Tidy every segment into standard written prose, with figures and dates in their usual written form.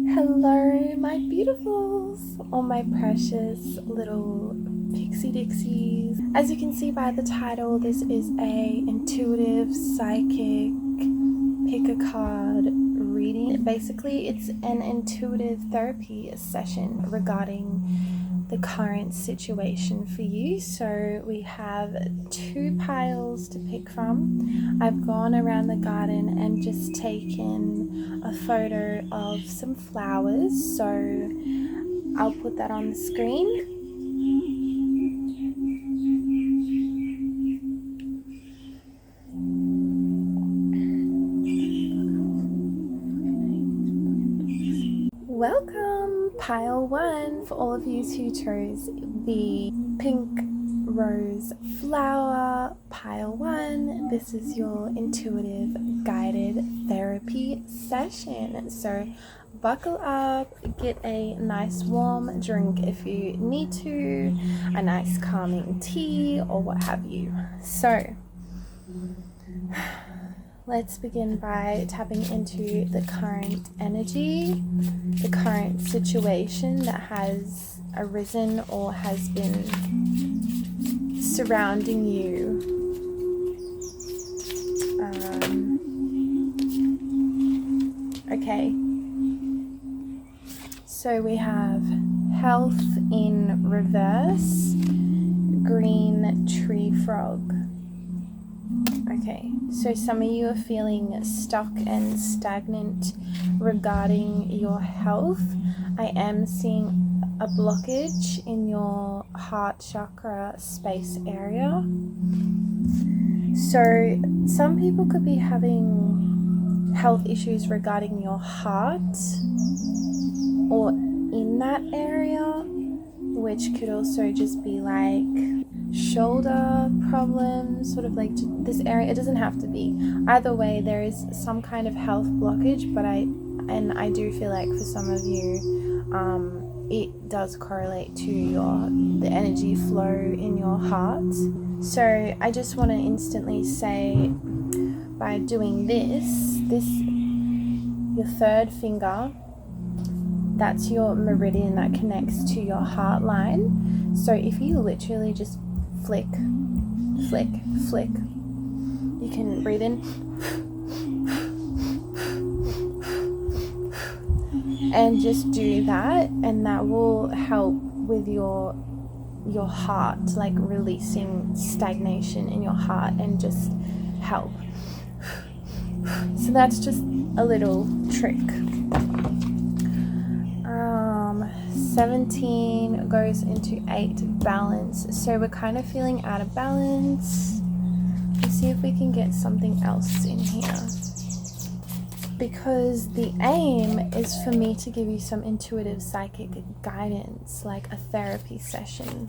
Hello, my beautifuls, all my precious little pixie dixies. As you can see by the title, this is a intuitive psychic pick a card reading. Basically, it's an intuitive therapy session regarding the current situation for you. So we have 2 piles to pick from. I've gone around the garden and just taken a photo of some flowers, so I'll put that on the screen. Welcome, pile 1, for all of you who chose the pink rose flower. Pile 1, this is your intuitive guided therapy session. So buckle up, get a nice warm drink if you need to, a nice calming tea or what have you. So let's begin by tapping into the current energy, the current situation that has arisen or has been surrounding you. Okay, so we have health in reverse, green tree frog. Okay, so some of you are feeling stuck and stagnant regarding your health. I am seeing a blockage in your heart chakra space area. So some people could be having health issues regarding your heart or in that area, which could also just be like shoulder problems, sort of like this area. It doesn't have to be. Either way, there is some kind of health blockage, but I do feel like for some of you, it does correlate to the energy flow in your heart. So I just want to instantly say, by doing this, your third finger, that's your meridian that connects to your heart line. So if you literally just flick, flick, flick, you can breathe in and just do that, and that will help with your heart, like releasing stagnation in your heart and just help. So that's just a little trick. 17 goes into 8, balance. So we're kind of feeling out of balance. Let's see if we can get something else in here, because the aim is for me to give you some intuitive psychic guidance, like a therapy session.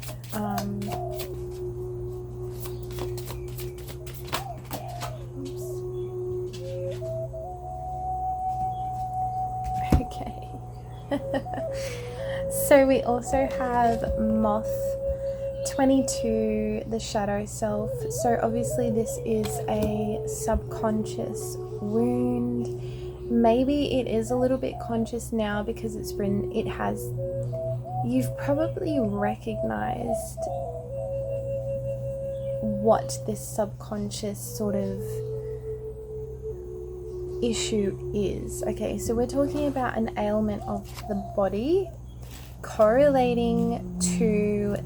Okay. So we also have moth 22, the shadow self. So obviously this is a subconscious wound. Maybe it is a little bit conscious now because you've probably recognized what this subconscious sort of issue is. Okay, so we're talking about an ailment of the body correlating to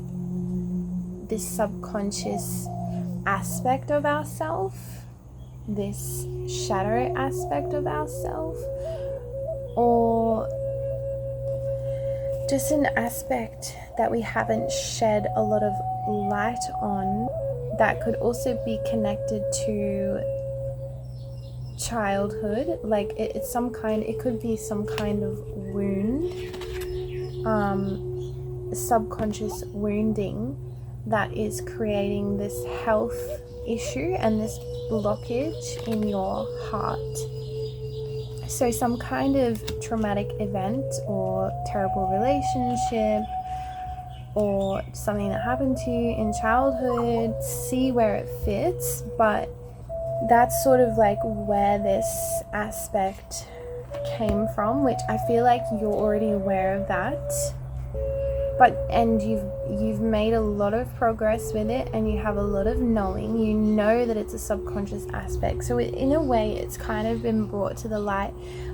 this subconscious aspect of ourself, this shadow aspect of ourself, or just an aspect that we haven't shed a lot of light on, that could also be connected to childhood. Like it could be some kind of wound, subconscious wounding that is creating this health issue and this blockage in your heart. So some kind of traumatic event or terrible relationship or something that happened to you in childhood, see where it fits, but that's sort of like where this aspect that came from, which I feel like you're already aware of that. And you've made a lot of progress with it, and you have a lot of knowing. You know that it's a subconscious aspect, so in a way it's kind of been brought to the light,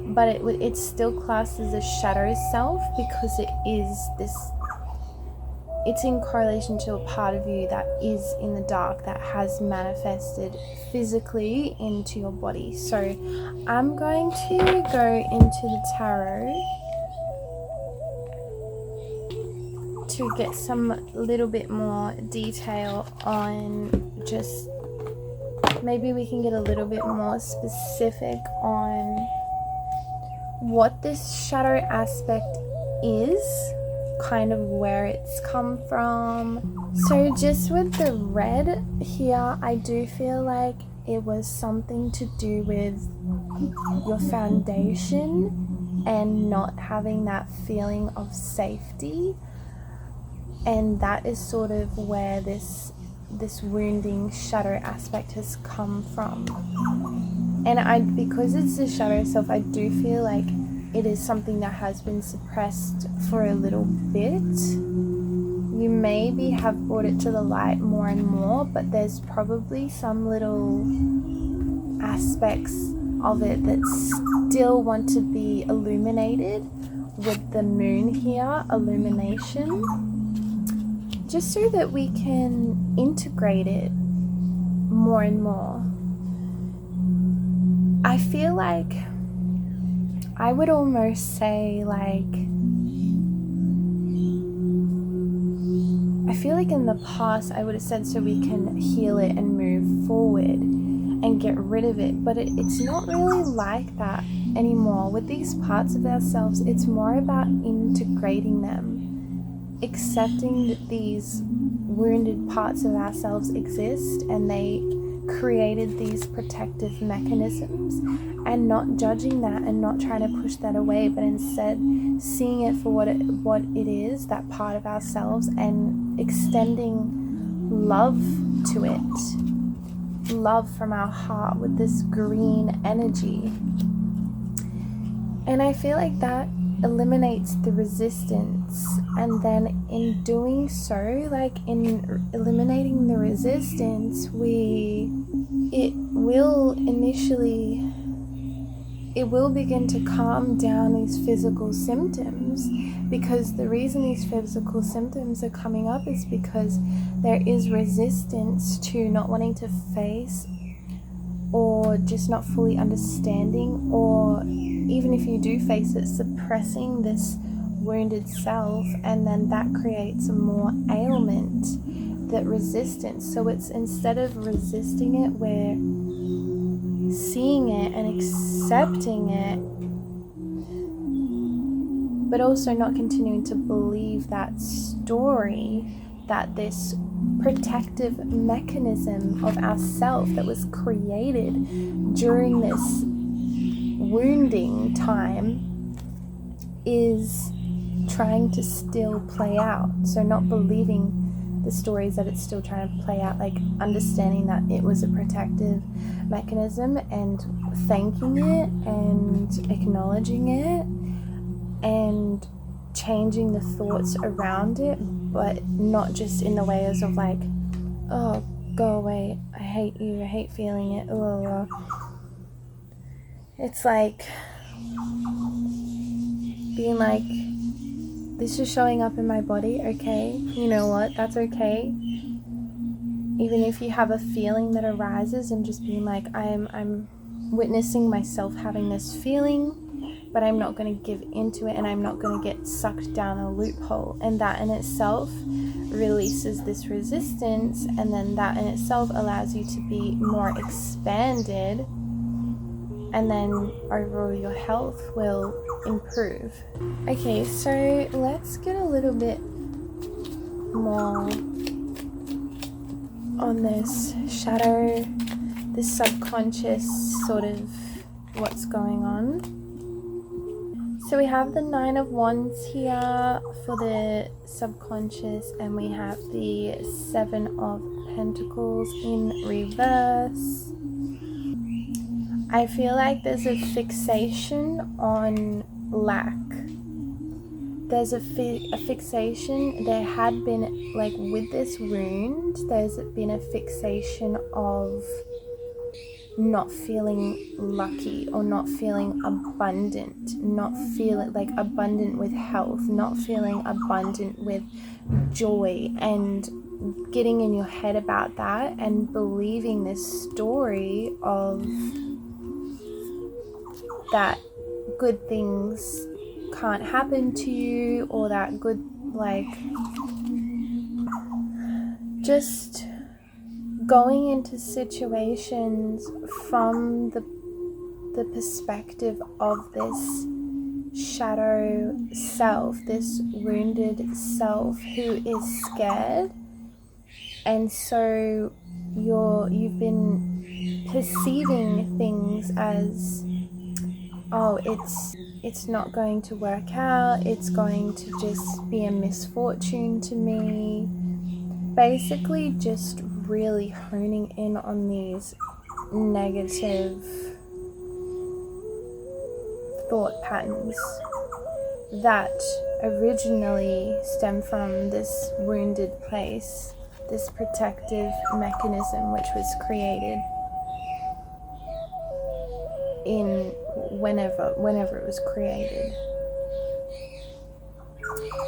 but it's still classed as a shadow self, because it's in correlation to a part of you that is in the dark, that has manifested physically into your body. So I'm going to go into the tarot to get some little bit more detail on, just maybe we can get a little bit more specific on what this shadow aspect is, kind of where it's come from. So just with the red here, I do feel like it was something to do with your foundation and not having that feeling of safety. And that is sort of where this wounding shadow aspect has come from. And because it's the shadow self, I do feel like it is something that has been suppressed for a little bit. You maybe have brought it to the light more and more, but there's probably some little aspects of it that still want to be illuminated with the moon here, illumination, just so that we can integrate it more and more. I feel like I would almost say, like, I feel like in the past I would have said so we can heal it and move forward and get rid of it, but it's not really like that anymore. With these parts of ourselves, it's more about integrating them, accepting that these wounded parts of ourselves exist and they created these protective mechanisms, and not judging that and not trying to push that away, but instead seeing it for what it is, that part of ourselves, and extending love to it, love from our heart with this green energy. And I feel like that eliminates the resistance, and then in doing so, like in eliminating the resistance, it will begin to calm down these physical symptoms, because the reason these physical symptoms are coming up is because there is resistance to not wanting to face, or just not fully understanding, or even if you do face it, suppressing this wounded self, and then that creates more ailment, that resistance. So it's, instead of resisting it, we're seeing it and accepting it, but also not continuing to believe that story, that this protective mechanism of ourself that was created during this wounding time is trying to still play out. So not believing the stories that it's still trying to play out, like understanding that it was a protective mechanism and thanking it and acknowledging it and changing the thoughts around it, but not just in the ways of like, oh, go away, I hate you, I hate feeling it, oh. It's like being like, this is showing up in my body, okay, you know what, that's okay. Even if you have a feeling that arises, and just being like, I'm witnessing myself having this feeling, but I'm not going to give into it, and I'm not going to get sucked down a loophole. And that in itself releases this resistance, and then that in itself allows you to be more expanded, and then overall your health will improve. Okay, so let's get a little bit more on this shadow, this subconscious sort of what's going on. So we have the 9 of Wands here for the subconscious, and we have the 7 of Pentacles in reverse. I feel like there's a fixation on lack. There's a fixation. There had been, like, with this wound, there's been a fixation of not feeling lucky or not feeling abundant, not feeling like abundant with health, not feeling abundant with joy, and getting in your head about that and believing this story of that good things can't happen to you, or that good, like, just going into situations from the perspective of this shadow self, this wounded self who is scared. And so you've been perceiving things as, oh, it's not going to work out, it's going to just be a misfortune to me. Basically just really honing in on these negative thought patterns that originally stem from this wounded place, this protective mechanism which was created in whenever it was created.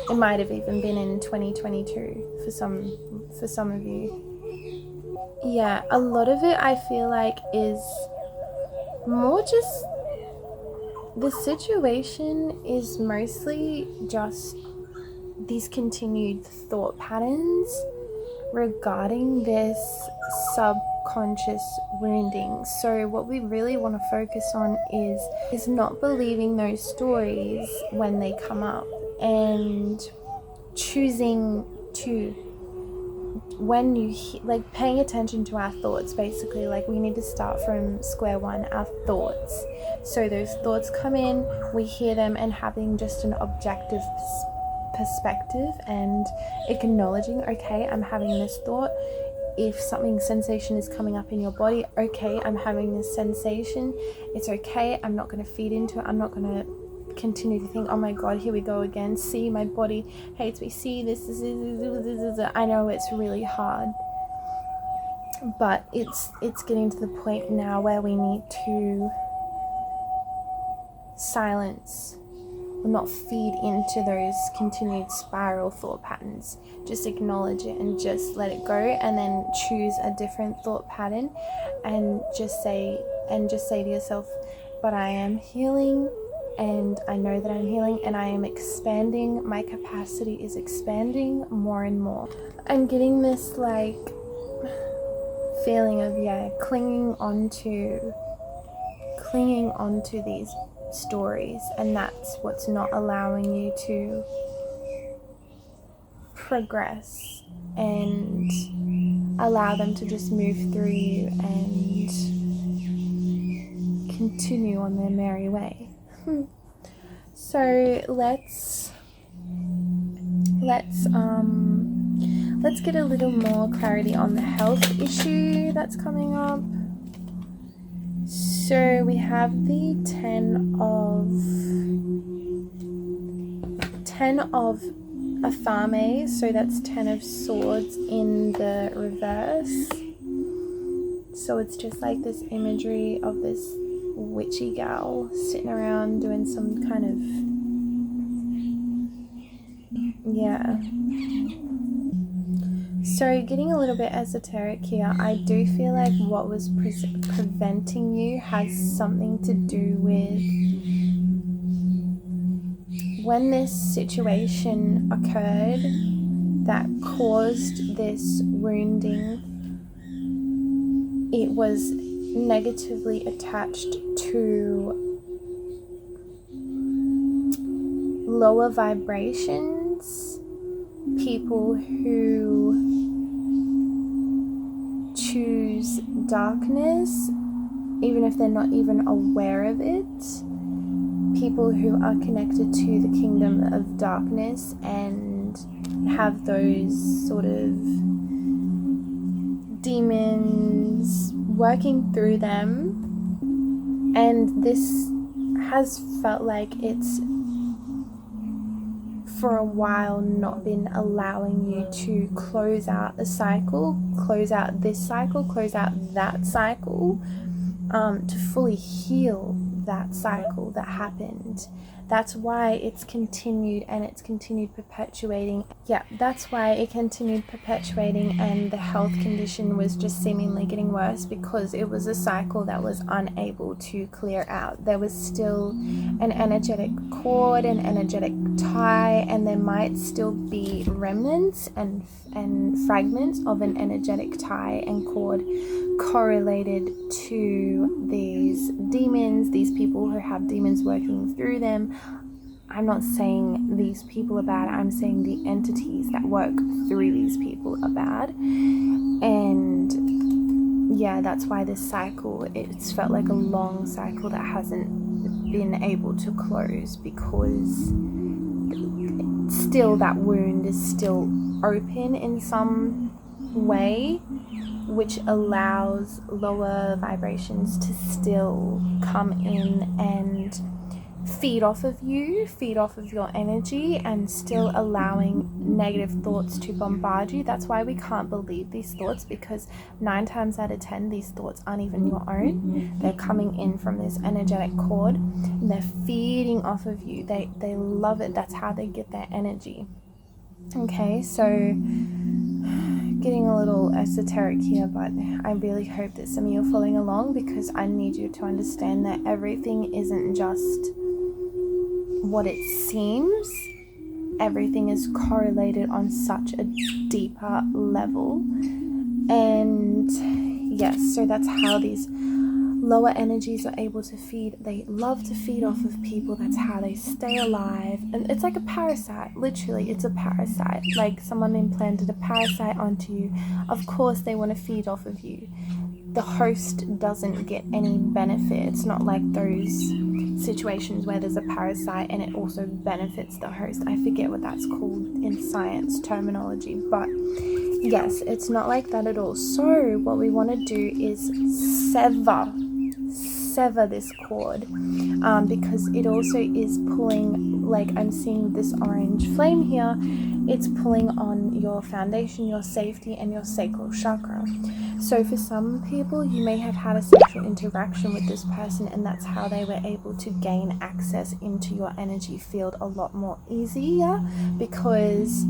It might have even been in 2022 for some of you. Yeah, a lot of it I feel like is more just, the situation is mostly just these continued thought patterns regarding this subconscious wounding. So what we really want to focus on is not believing those stories when they come up, and choosing to, when you like, paying attention to our thoughts. Basically, like, we need to start from square one, our thoughts. So those thoughts come in, we hear them, and having just an objective perspective and acknowledging, okay, I'm having this thought. If sensation is coming up in your body, okay, I'm having this sensation, it's okay, I'm not going to feed into it, I'm not going to continue to think, oh my god, here we go again, see, my body hates me, see, this is, I know it's really hard, but it's getting to the point now where we need to silence, not feed into those continued spiral thought patterns. Just acknowledge it and just let it go, and then choose a different thought pattern, and just say to yourself, but I am healing, and I know that I'm healing, and I am expanding. My capacity is expanding more and more. I'm getting this, like, feeling of, clinging onto these stories, and that's what's not allowing you to progress and allow them to just move through you and continue on their merry way. So let's get a little more clarity on the health issue that's coming up. So we have the 10 of Athame, so that's 10 of Swords in the reverse. So it's just like this imagery of this witchy gal sitting around doing some kind of, So getting a little bit esoteric here, I do feel like what was preventing you has something to do with when this situation occurred that caused this wounding. It was negatively attached to lower vibrations, people who choose darkness even if they're not even aware of it, people who are connected to the kingdom of darkness and have those sort of demons working through them And this has felt like it's for a while not been allowing you to close out a cycle, close out this cycle, close out that cycle, to fully heal that cycle that happened. That's why it's continued, and it's continued perpetuating. Yeah, that's why it continued perpetuating, and the health condition was just seemingly getting worse because it was a cycle that was unable to clear out. There was still an energetic cord, an energetic tie, and there might still be remnants and fragments of an energetic tie and cord correlated to these demons, these people who have demons working through them. I'm not saying these people are bad, I'm saying the entities that work through these people are bad. And yeah, that's why this cycle, it's felt like a long cycle that hasn't been able to close, because still that wound is still open in some way, which allows lower vibrations to still come in and feed off of you, feed off of your energy, and still allowing negative thoughts to bombard you. That's why we can't believe these thoughts, because 9 times out of 10 these thoughts aren't even your own. They're coming in from this energetic cord, and they're feeding off of you. They love it. That's how they get their energy. Okay, so getting a little esoteric here, but I really hope that some of you are following along, because I need you to understand that everything isn't just what it seems. Everything is correlated on such a deeper level. And yes, so that's how these lower energies are able to feed. They love to feed off of people. That's how they stay alive. And it's like a parasite. Literally, it's a parasite. Like someone implanted a parasite onto you. Of course they want to feed off of you. The host doesn't get any benefit. It's not like those situations where there's a parasite and it also benefits the host. I forget what that's called in science terminology, but yes, it's not like that at all. So what we want to do is sever this cord, because it also is pulling, like I'm seeing this orange flame here, it's pulling on your foundation, your safety, and your sacral chakra. So for some people, you may have had a sexual interaction with this person, and that's how they were able to gain access into your energy field a lot more easier, because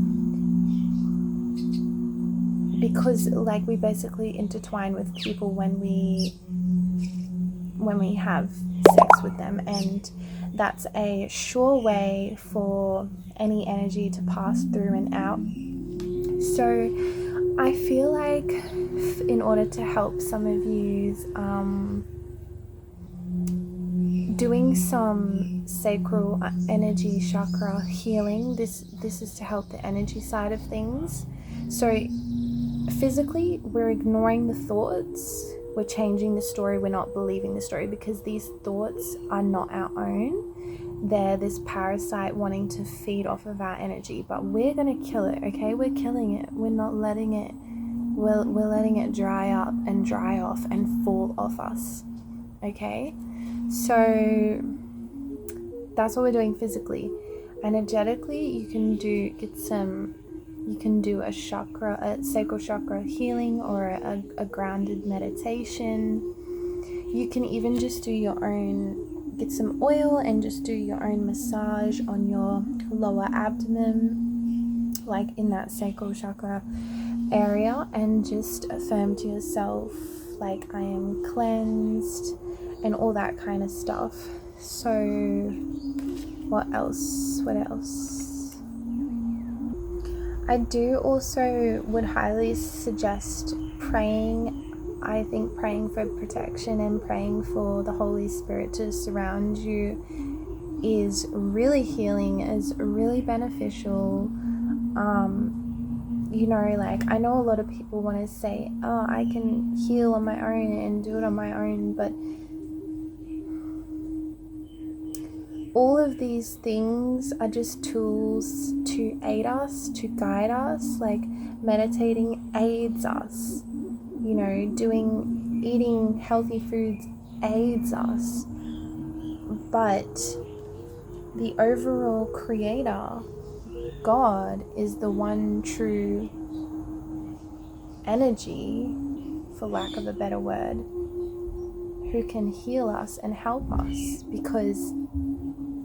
like we basically intertwine with people when we have sex with them, and that's a sure way for any energy to pass through and out. So I feel like in order to help some of you, doing some sacral energy chakra healing, this is to help the energy side of things. So physically, we're ignoring the thoughts, we're changing the story, we're not believing the story, because these thoughts are not our own. They're this parasite wanting to feed off of our energy, but we're going to kill it, okay? We're killing it. We're not letting it, we're letting it dry up and dry off and fall off us, okay? So that's what we're doing physically. Energetically, you can do a chakra, a sacral chakra healing, or a grounded meditation. You can even just do your own, get some oil and just do your own massage on your lower abdomen, like in that sacral chakra area, and just affirm to yourself, like, I am cleansed, and all that kind of stuff. So what else? I do also would highly suggest praying. I think praying for protection and praying for the Holy Spirit to surround you is really healing, is really beneficial. You know, like, I know a lot of people want to say, oh, I can heal on my own and do it on my own, but all of these things are just tools to aid us, to guide us. Like meditating aids us, you know, eating healthy foods aids us. but the overall creator, God, is the one true energy, for lack of a better word, who can heal us and help us, because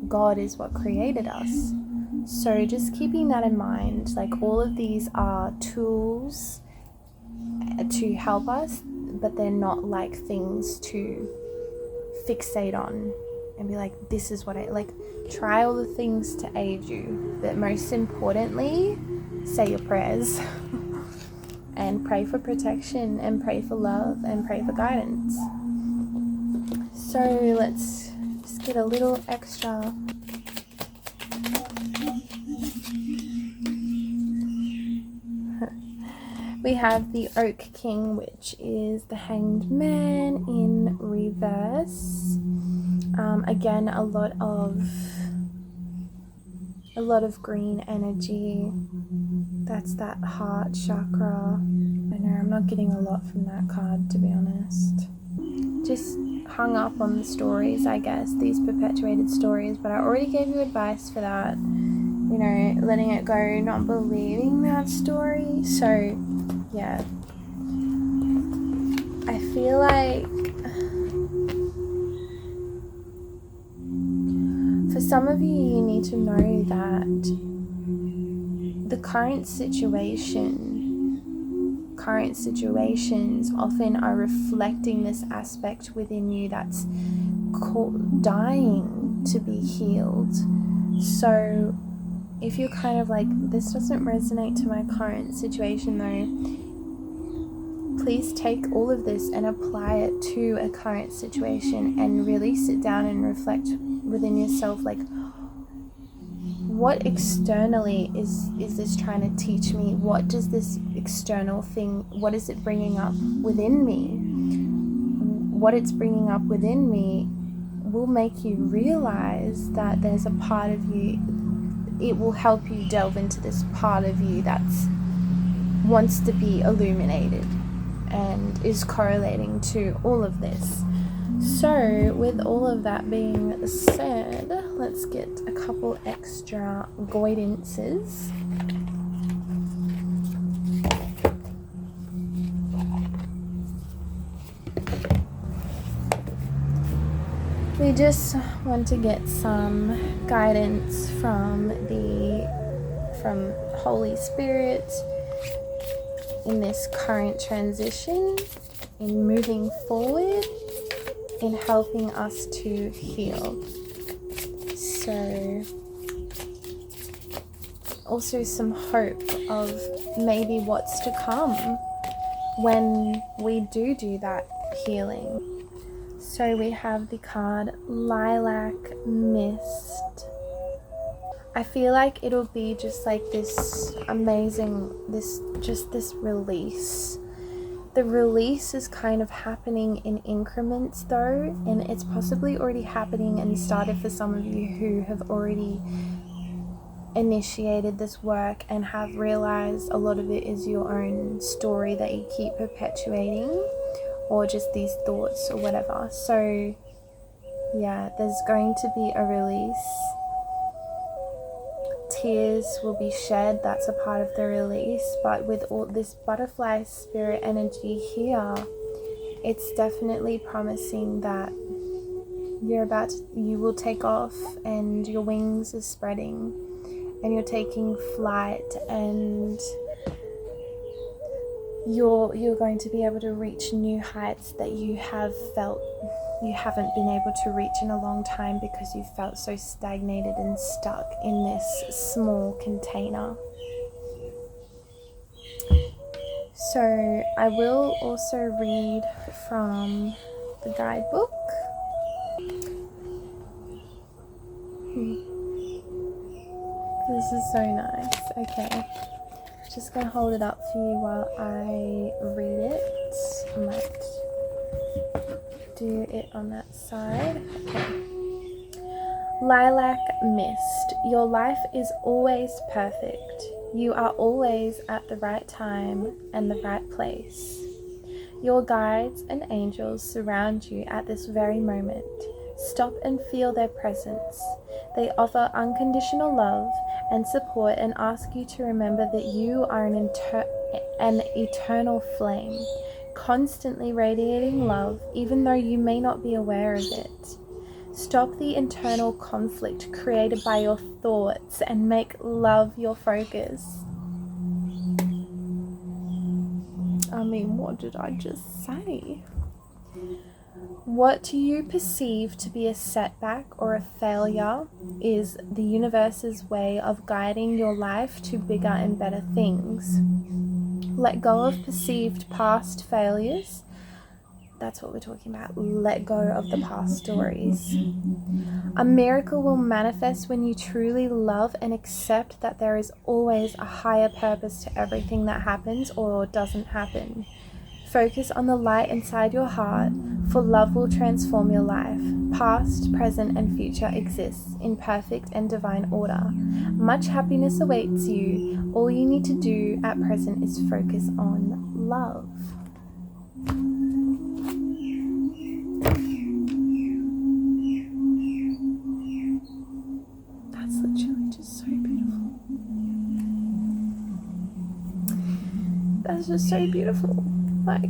God is what created us. So just keeping that in mind, like all of these are tools to help us, but they're not like things to fixate on and be like, this is what I like. Try all the things to aid you, but most importantly, say your prayers and pray for protection and pray for love and pray for guidance. So let's just get a little extra. We have the Oak King, which is the Hanged Man in reverse. Again, a lot of green energy. That's that heart chakra. I know I'm not getting a lot from that card, to be honest. Just hung up on the stories, I guess, these perpetuated stories, but I already gave you advice for that. You know, letting it go, not believing that story. So yeah, I feel like for some of you, you need to know that the current situations often are reflecting this aspect within you that's dying to be healed. So if you're kind of like, this doesn't resonate to my current situation though, please take all of this and apply it to a current situation and really sit down and reflect within yourself, like, what externally is this trying to teach me? What does this external thing, what is it bringing up within me? What it's bringing up within me will make you realize that there's a part of you. It will help you delve into this part of you that wants to be illuminated and is correlating to all of this. So with all of that being said, let's get a couple extra guidances. We just want to get some guidance from Holy Spirit in this current transition, in moving forward, in helping us to heal. So also some hope of maybe what's to come when we do that healing. So we have the card Lilac Mist. I feel like it'll be just like this amazing, this release. The release is kind of happening in increments though, and it's possibly already happening and started for some of you who have already initiated this work and have realized a lot of it is your own story that you keep perpetuating, or just these thoughts or whatever. So yeah, there's going to be a release. Tears will be shed, that's a part of the release, but with all this butterfly spirit energy here, it's definitely promising that you will take off and your wings are spreading and you're taking flight, and you're going to be able to reach new heights that you have felt you haven't been able to reach in a long time because you felt so stagnated and stuck in this small container. So I will also read from the guidebook. This is so nice. Okay, just gonna hold it up for you while I read it. I might do it on that side. Okay. Lilac Mist. Your life is always perfect. You are always at the right time and the right place. Your guides and angels surround you at this very moment, Stop and feel their presence. They offer unconditional love and support and ask you to remember that you are an eternal flame, constantly radiating love, even though you may not be aware of it. Stop the internal conflict created by your thoughts and make love your focus. I mean, what did I just say? What you perceive to be a setback or a failure is the universe's way of guiding your life to bigger and better things. Let go of perceived past failures. That's what we're talking about. Let go of the past stories. A miracle will manifest when you truly love and accept that there is always a higher purpose to everything that happens or doesn't happen. Focus on the light inside your heart, for love will transform your life. Past, present, and future exists in perfect and divine order. Much happiness awaits you. All you need to do at present is focus on love. That's literally just so beautiful. That's just so beautiful. Like,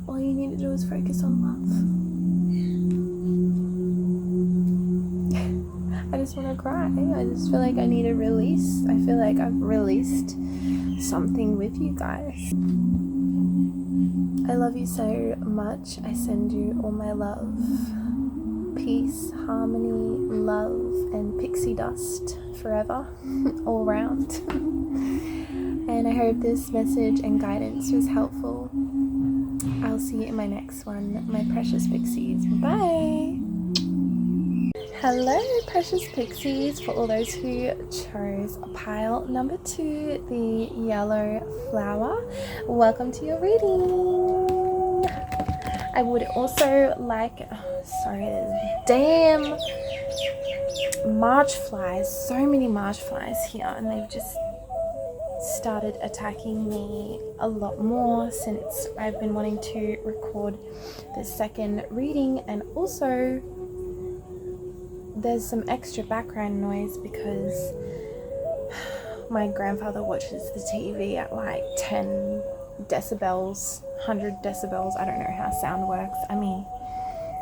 all you need to do is focus on love. I just want to cry. I just feel like I need a release. I feel like I've released something with you guys. I love you so much. I send you all my love, peace, harmony, love, and pixie dust forever, all around. And I hope this message and guidance was helpful. I'll see you in my next one, my precious pixies. Bye. Hello, precious pixies. For all those who chose pile number 2, the yellow flower, welcome to your reading. I would also like, damn March flies, so many March flies here, and they've just started attacking me a lot more since I've been wanting to record the second reading. And also there's some extra background noise because my grandfather watches the TV at like 10 decibels, 100 decibels. I don't know how sound works. I mean,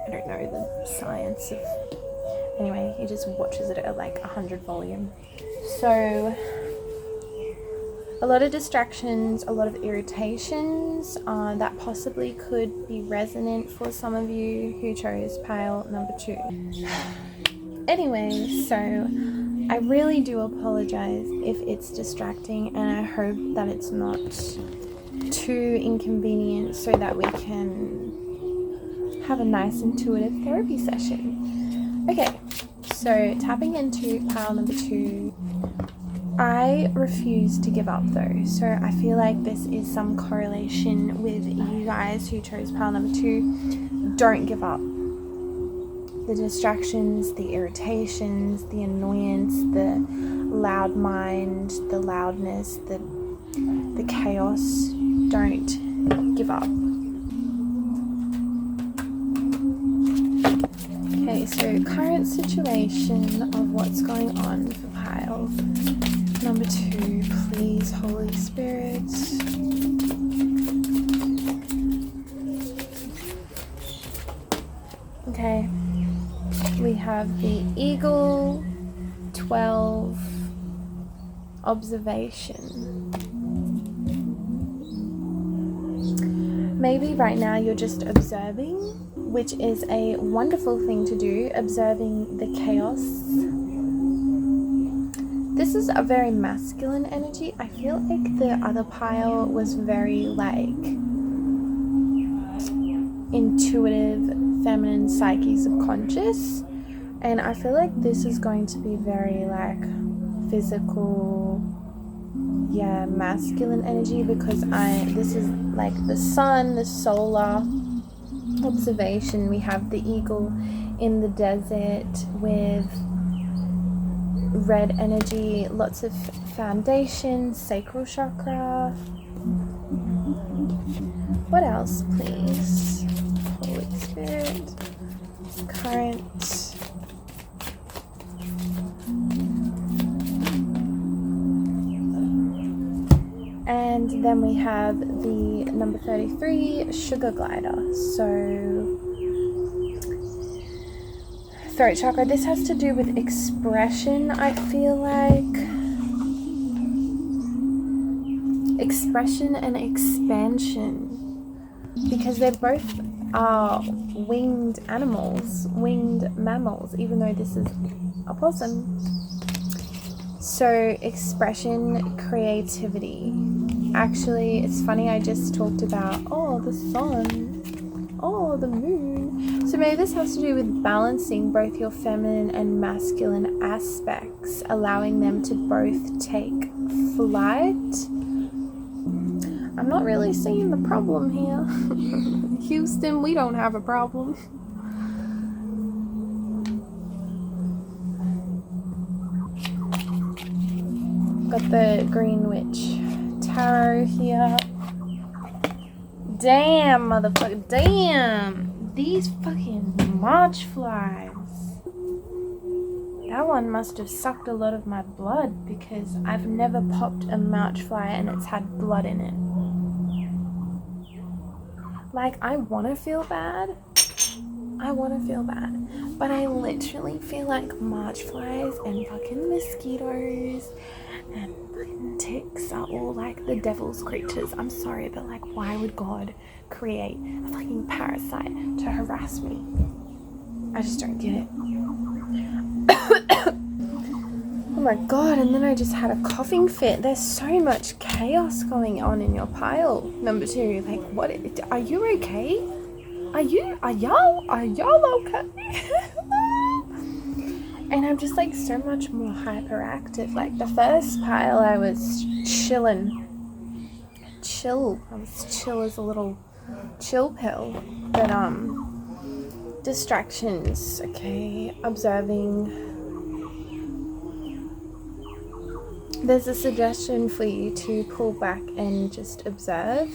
I don't know the science of, anyway, he just watches it at like 100 volume. So a lot of distractions, a lot of irritations that possibly could be resonant for some of you who chose pile number 2. Anyway, so I really do apologize if it's distracting, and I hope that it's not too inconvenient so that we can have a nice intuitive therapy session. Okay, so tapping into pile number 2. I refuse to give up though, so I feel like this is some correlation with you guys who chose pile number 2. Don't give up. The distractions, the irritations, the annoyance, the loud mind, the loudness, the chaos, don't give up. Okay, so current situation of what's going on for pile number 2, please, Holy Spirit. Okay, we have the Eagle, 12, observation. Maybe right now you're just observing, which is a wonderful thing to do, observing the chaos. This is a very masculine energy. I feel like the other pile was very like intuitive, feminine, psyche, subconscious. And I feel like this is going to be very like physical, masculine energy, because this is like the sun, the solar observation. We have the eagle in the desert with red energy, lots of foundation, sacral chakra. What else, please? Holy Spirit. Current. And then we have the number 33, Sugar Glider. So, throat chakra. This has to do with expression, I feel like. Expression and expansion. Because they both are winged animals, winged mammals, even though this is a possum. So, expression, creativity. Actually, it's funny, I just talked about, the sun, the moon. So maybe this has to do with balancing both your feminine and masculine aspects, allowing them to both take flight. I'm not really seeing the problem here. Houston, we don't have a problem. Got the Green Witch Tarot here. Damn, motherfucker. Damn. These fucking March flies. That one must have sucked a lot of my blood, because I've never popped a March fly and it's had blood in it. Like, I want to feel bad. But I literally feel like March flies and fucking mosquitoes and fucking ticks are all like the devil's creatures. I'm sorry, but like, why would God create a fucking parasite to harass me? I just don't get it. Oh my God, and then I just had a coughing fit. There's so much chaos going on in your pile, number 2. Like, what? Are you okay? Are y'all okay? And I'm just like so much more hyperactive. Like the first pile I was chill. I was chill as a little chill pill. But distractions, okay, observing. There's a suggestion for you to pull back and just observe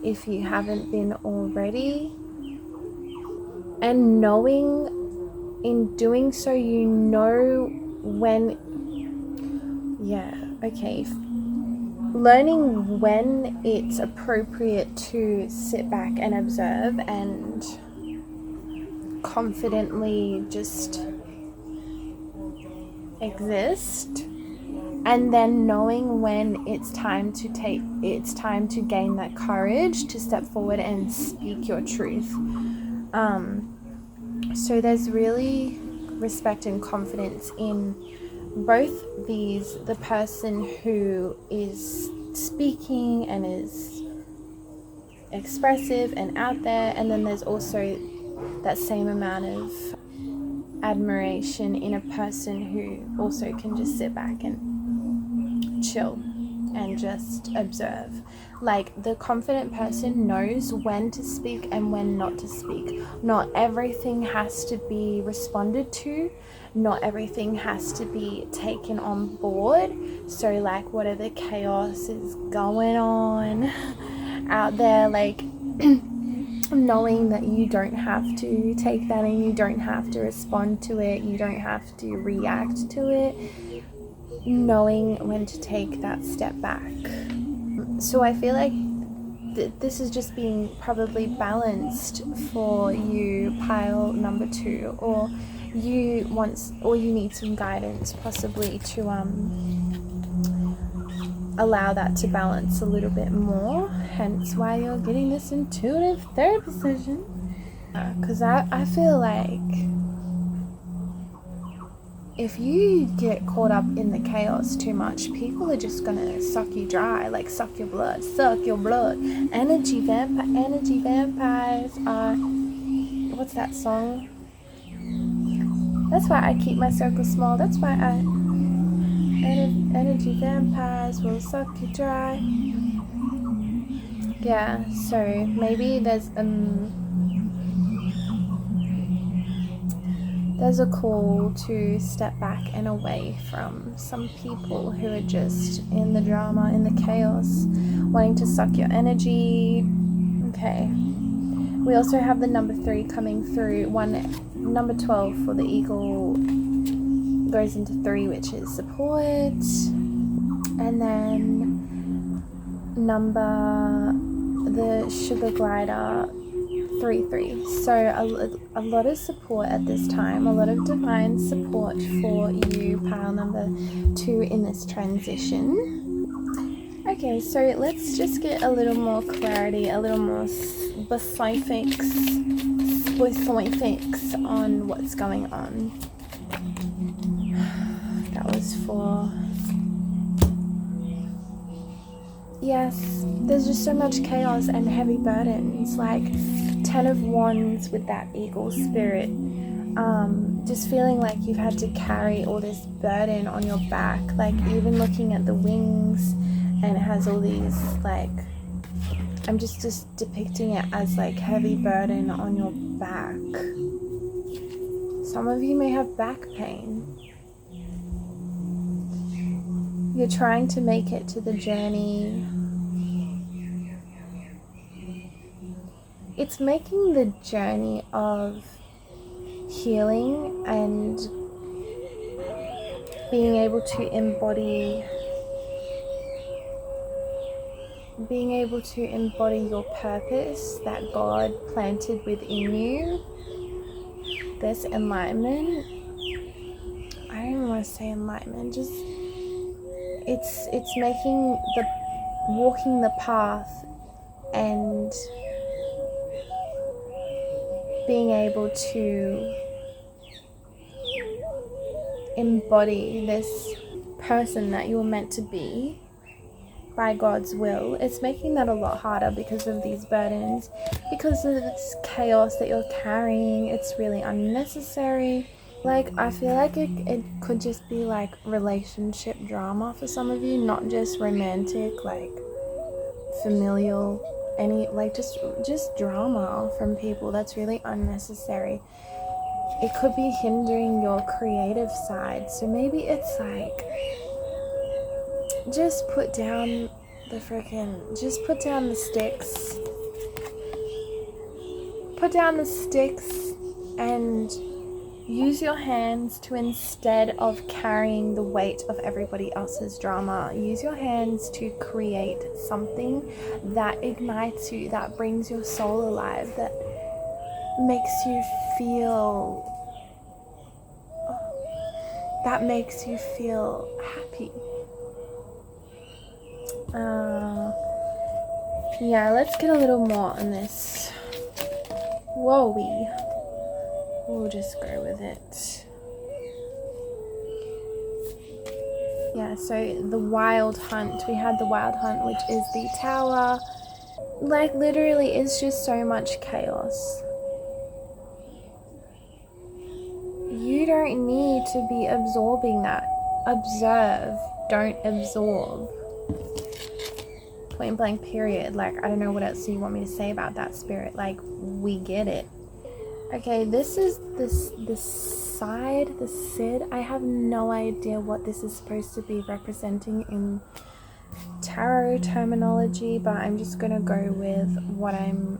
if you haven't been already. And knowing, in doing so, you know when, learning when it's appropriate to sit back and observe and confidently just exist. And then knowing when it's time to gain that courage to step forward and speak your truth. So there's really respect and confidence in both these, the person who is speaking and is expressive and out there, and then there's also that same amount of admiration in a person who also can just sit back and chill and just observe. Like, the confident person knows when to speak and when not to speak. Not everything has to be responded to. Not everything has to be taken on board. So like, whatever chaos is going on out there, like knowing that you don't have to take that in, you don't have to respond to it, you don't have to react to it. Knowing when to take that step back. So I feel like this is just being probably balanced for you, pile number 2, or you need some guidance possibly to allow that to balance a little bit more. Hence why you're getting this intuitive therapy session. Because I feel like if you get caught up in the chaos too much, people are just gonna suck you dry, like suck your blood. Energy vampires are, what's that song? That's why I keep my circle small. That's why energy vampires will suck you dry. Yeah, so maybe there's a call to step back and away from some people who are just in the drama, in the chaos, wanting to suck your energy, Okay. We also have the number 3 coming through. Number 12 for the eagle goes into 3, which is support. And then the sugar glider 3-3. So a lot of support at this time, a lot of divine support for you, pile number 2, in this transition. Okay, so let's just get a little more clarity, a little more specifics on what's going on. That was for... Yes, there's just so much chaos and heavy burdens, like 10 of Wands with that eagle spirit. Just feeling like you've had to carry all this burden on your back, like even looking at the wings, and it has all these, like, I'm just depicting it as like heavy burden on your back. Some of you may have back pain. You're trying to make it to the journey. It's making the journey of healing and being able to embody your purpose that God planted within you. This enlightenment, I don't even want to say enlightenment, just it's making walking the path and being able to embody this person that you're meant to be by God's will. It's making that a lot harder because of these burdens, because of this chaos that you're carrying. It's really unnecessary. Like, I feel like it could just be like relationship drama for some of you, not just romantic, like familial, any, like just drama from people that's really unnecessary. It could be hindering your creative side. So maybe it's like, just put down the sticks. Put down the sticks and use your hands to, instead of carrying the weight of everybody else's drama, use your hands to create something that ignites you, that brings your soul alive, that makes you feel happy. Yeah, let's get a little more on this. We'll just go with it. Yeah, so the wild hunt. We had the wild hunt, which is the tower. Like, literally, it's just so much chaos. You don't need to be absorbing that. Observe, don't absorb. Point blank, period. Like, I don't know what else you want me to say about that, spirit. Like, we get it. Okay, this is this side, the Sid. I have no idea what this is supposed to be representing in tarot terminology, but I'm just gonna go with what I'm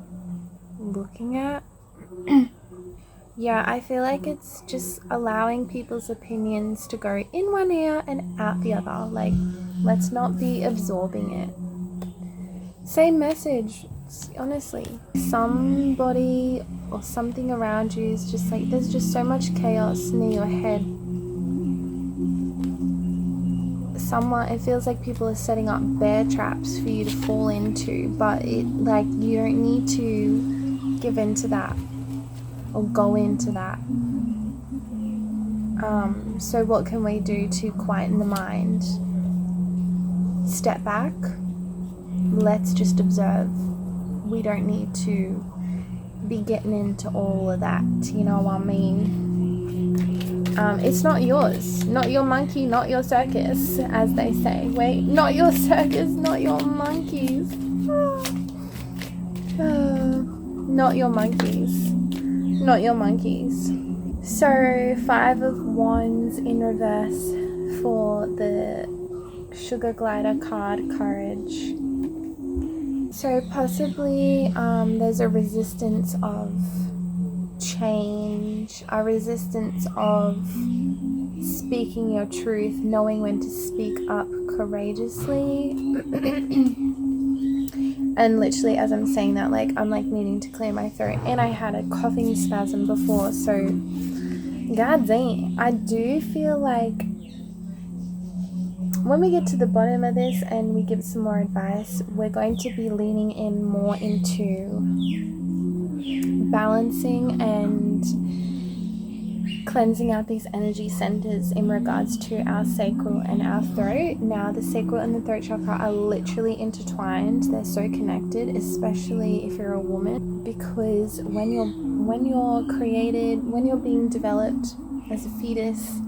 looking at. Yeah, I feel like it's just allowing people's opinions to go in one ear and out the other. Like, let's not be absorbing it. Same message, honestly. Somebody or something around you is just like, there's just so much chaos near your head. It feels like people are setting up bear traps for you to fall into, but you don't need to give into that or go into that. So what can we do to quieten the mind? Step back. Let's just observe. We don't need to be getting into all of that, you know what I mean? It's not yours, not your monkey, not your circus, as they say. Wait, not your circus, not your monkeys. Not your monkeys. Not your monkeys. So 5 of Wands in reverse for the Sugar Glider card, Courage. So possibly there's a resistance of change, a resistance of speaking your truth, knowing when to speak up courageously. And literally as I'm saying that, like I'm like needing to clear my throat, and I had a coughing spasm before, so god dang, I do feel like when we get to the bottom of this and we give some more advice, we're going to be leaning in more into balancing and cleansing out these energy centers in regards to our sacral and our throat. Now, the sacral and the throat chakra are literally intertwined. They're so connected, especially if you're a woman, because when you're created, when you're being developed as a fetus,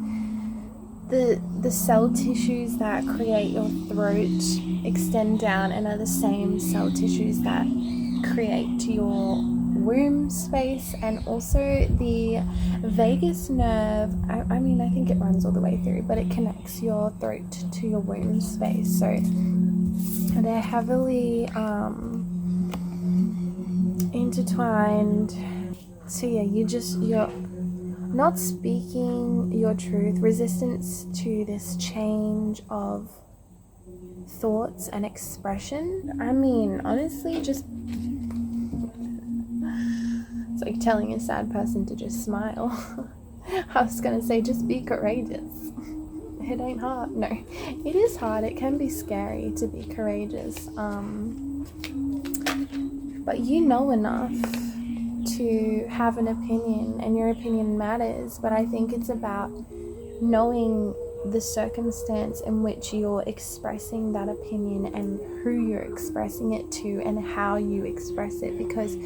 the cell tissues that create your throat extend down and are the same cell tissues that create your womb space, and also the vagus nerve. I mean, I think it runs all the way through, but it connects your throat to your womb space. So they're heavily intertwined. So yeah, you're not speaking your truth, resistance to this change of thoughts and expression. I mean, honestly, just it's like telling a sad person to just smile. I was gonna say just be courageous. It ain't hard. No, it is hard. It can be scary to be courageous. But you know enough to have an opinion, and your opinion matters. But I think it's about knowing the circumstance in which you're expressing that opinion and who you're expressing it to and how you express it, because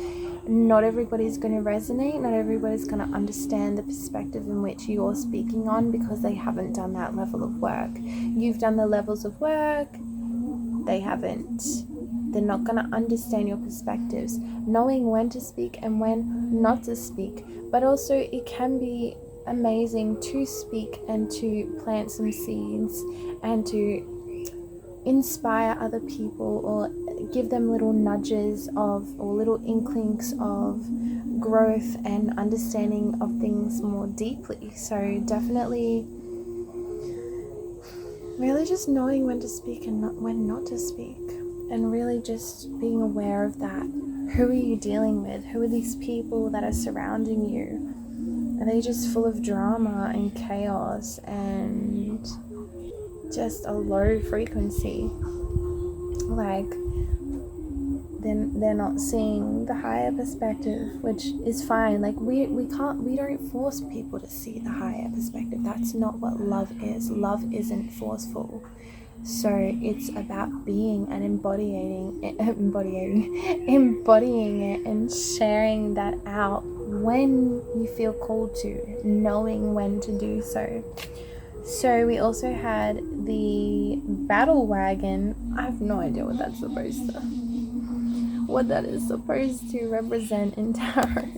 not everybody's going to resonate, not everybody's going to understand the perspective in which you're speaking on, because they haven't done that level of work. You've done the levels of work, they haven't. They're not going to understand your perspectives, knowing when to speak and when not to speak. But also it can be amazing to speak and to plant some seeds and to inspire other people, or give them little nudges of, or little inklings of growth and understanding of things more deeply. So definitely really just knowing when to speak and when not to speak, and really just being aware of that. Who are you dealing with? Who are these people that are surrounding you? Are they just full of drama and chaos and just a low frequency? Like they're not seeing the higher perspective, which is fine. Like we don't force people to see the higher perspective. That's not what love is. Love isn't forceful. So it's about being and embodying it and sharing that out when you feel called to, knowing when to do so. So we also had the battle wagon. I have no idea what that is supposed to represent in tarot.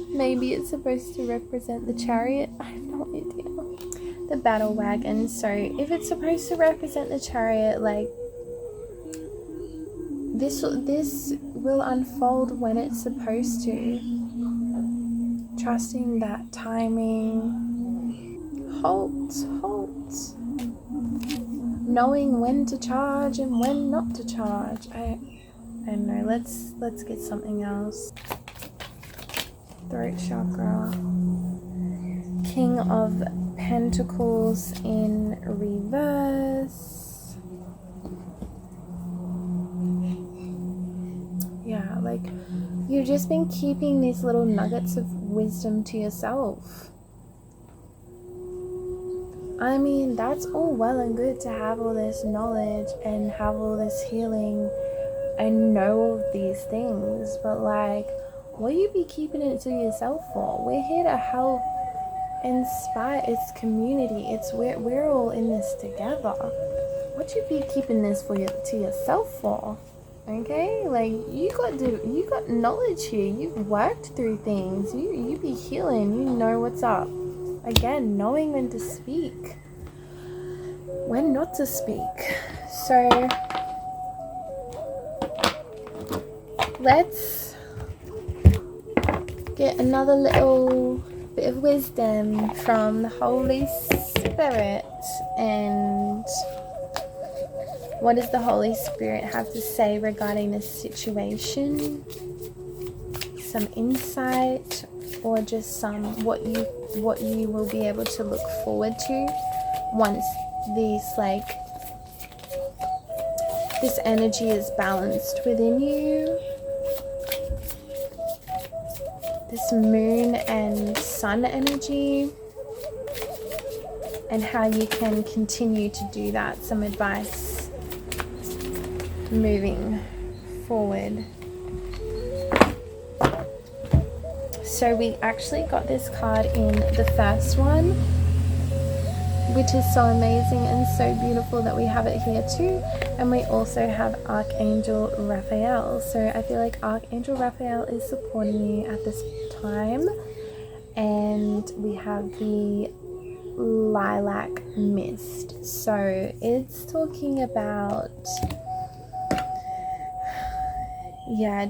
Maybe it's supposed to represent the chariot. I have no idea. The battle wagon. So if it's supposed to represent the chariot, like this will unfold when it's supposed to. Trusting that timing. Halt. Knowing when to charge and when not to charge. I don't know. Let's get something else. Throat chakra. King of Pentacles in reverse. Yeah, like you've just been keeping these little nuggets of wisdom to yourself. I mean, that's all well and good to have all this knowledge and have all this healing and know all of these things, but like, what you be keeping it to yourself for? We're here to help inspire. It's community. It's we're all in this together. What you be keeping this to yourself for? Okay, like you got knowledge here. You've worked through things. You be healing. You know what's up. Again, knowing when to speak, when not to speak. So let's get another little bit of wisdom from the Holy Spirit. And what does the Holy Spirit have to say regarding this situation? Some insight, or just some what you will be able to look forward to once this energy is balanced within you. This moon and sun energy, and how you can continue to do that. Some advice moving forward. So we actually got this card in the first one, which is so amazing and so beautiful that we have it here too. And we also have Archangel Raphael. So I feel like Archangel Raphael is supporting you at this time. And we have the lilac mist. So it's talking about,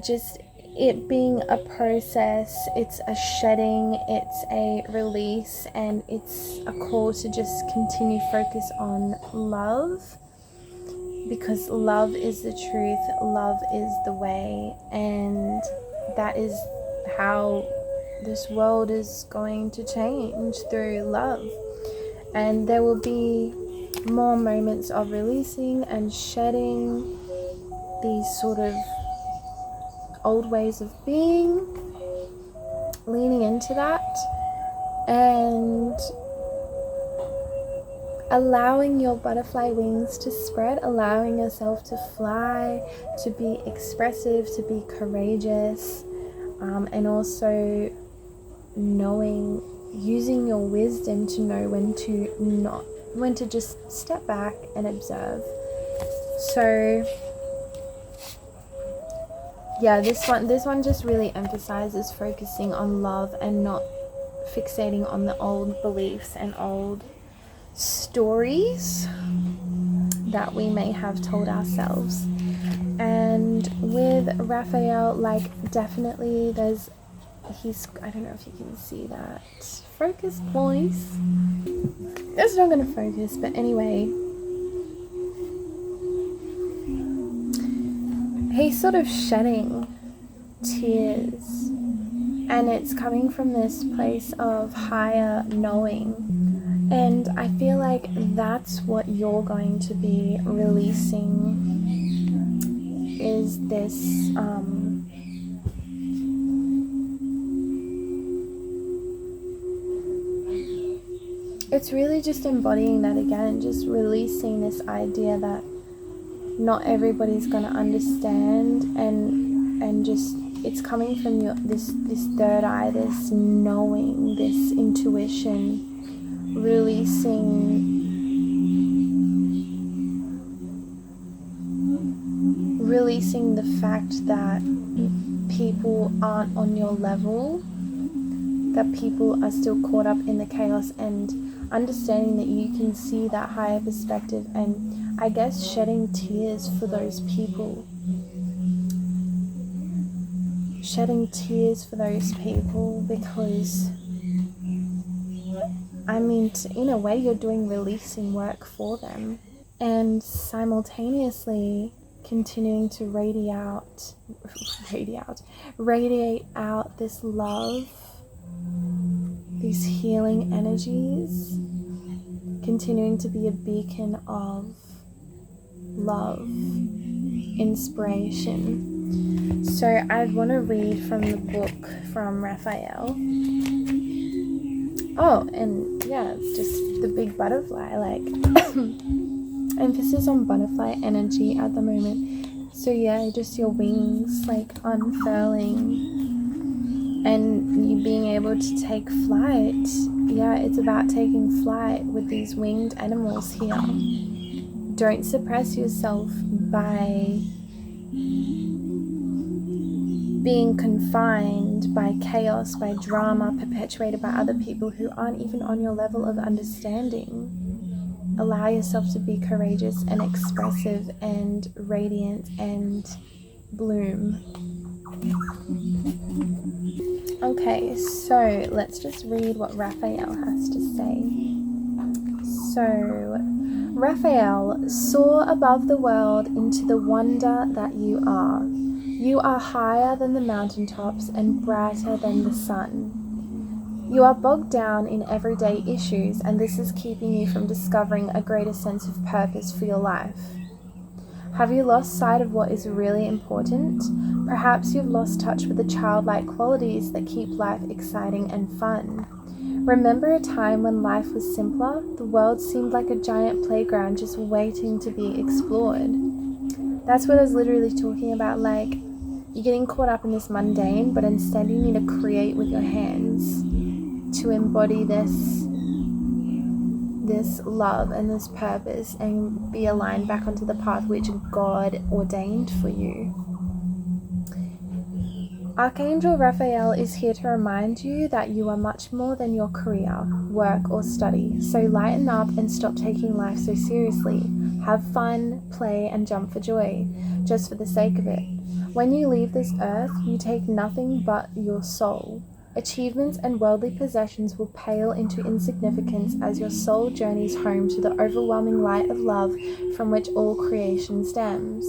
just it being a process. It's a shedding, it's a release, and it's a call to just continue focus on love, because love is the truth, love is the way, and that is how this world is going to change, through love. And there will be more moments of releasing and shedding these sort of old ways of being, leaning into that and allowing your butterfly wings to spread, allowing yourself to fly, to be expressive, to be courageous, and also using your wisdom to know when to just step back and observe. So this one just really emphasizes focusing on love and not fixating on the old beliefs and old stories that we may have told ourselves. And with Raphael, definitely I don't know if you can see that. Focus, boys. It's not going to focus, but anyway. He's sort of shedding tears, and it's coming from this place of higher knowing. And I feel like that's what you're going to be releasing, is this it's really just embodying that again, just releasing this idea that not everybody's going to understand, and just it's coming from this third eye, this knowing, this intuition, releasing the fact that people aren't on your level, that people are still caught up in the chaos, and understanding that you can see that higher perspective, and I guess shedding tears for those people. Because in a way you're doing releasing work for them, and simultaneously continuing to radiate out this love, these healing energies, continuing to be a beacon of love, inspiration. So I want to read from the book from Raphael. Oh, and it's just the big butterfly, emphasis on butterfly energy at the moment. So just your wings unfurling and you being able to take flight. It's about taking flight with these winged animals here. Don't suppress yourself by being confined by chaos, by drama perpetuated by other people who aren't even on your level of understanding. Allow yourself to be courageous and expressive and radiant and bloom. Okay, so let's just read what Raphael has to say. So, Raphael, soar above the world into the wonder that you are. You are higher than the mountaintops and brighter than the sun. You are bogged down in everyday issues, and this is keeping you from discovering a greater sense of purpose for your life. Have you lost sight of what is really important? Perhaps you've lost touch with the childlike qualities that keep life exciting and fun. Remember a time when life was simpler? The world seemed like a giant playground just waiting to be explored. That's what I was literally talking about, like, you're getting caught up in this mundane, but instead you need to create with your hands to embody this love and this purpose and be aligned back onto the path which God ordained for you. Archangel Raphael is here to remind you that you are much more than your career, work, or study. So lighten up and stop taking life so seriously. Have fun, play, and jump for joy, just for the sake of it. When you leave this earth, you take nothing but your soul. Achievements and worldly possessions will pale into insignificance as your soul journeys home to the overwhelming light of love from which all creation stems.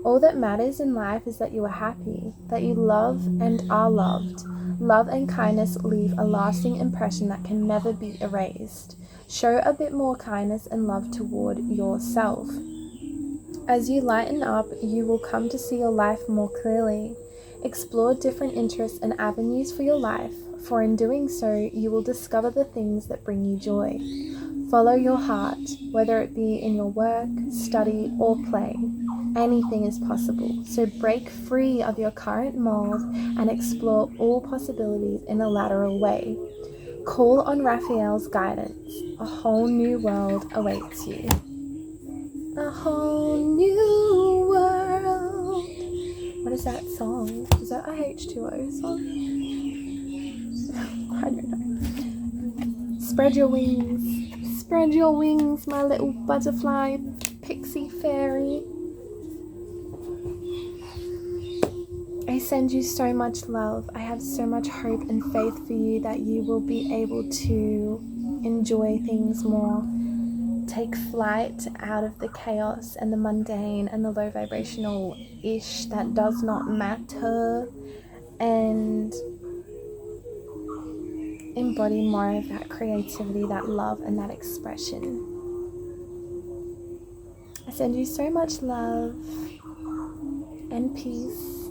All that matters in life is that you are happy, that you love and are loved. Love and kindness leave a lasting impression that can never be erased. Show a bit more kindness and love toward yourself. As you lighten up, you will come to see your life more clearly. Explore different interests and avenues for your life, for in doing so, you will discover the things that bring you joy. Follow your heart, whether it be in your work, study, or play. Anything is possible, so break free of your current mold and explore all possibilities in a lateral way. Call on Raphael's guidance. A whole new world awaits you. A whole new world. What is that song? Is that a H2O song? I don't know. Spread your wings. Spread your wings, my little butterfly pixie fairy. I send you so much love. I have so much hope and faith for you that you will be able to enjoy things more. Take flight out of the chaos and the mundane and the low vibrational ish that does not matter, and embody more of that creativity, that love, and that expression. I send you so much love and peace,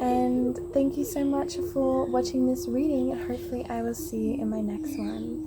and thank you so much for watching this reading. Hopefully I will see you in my next one.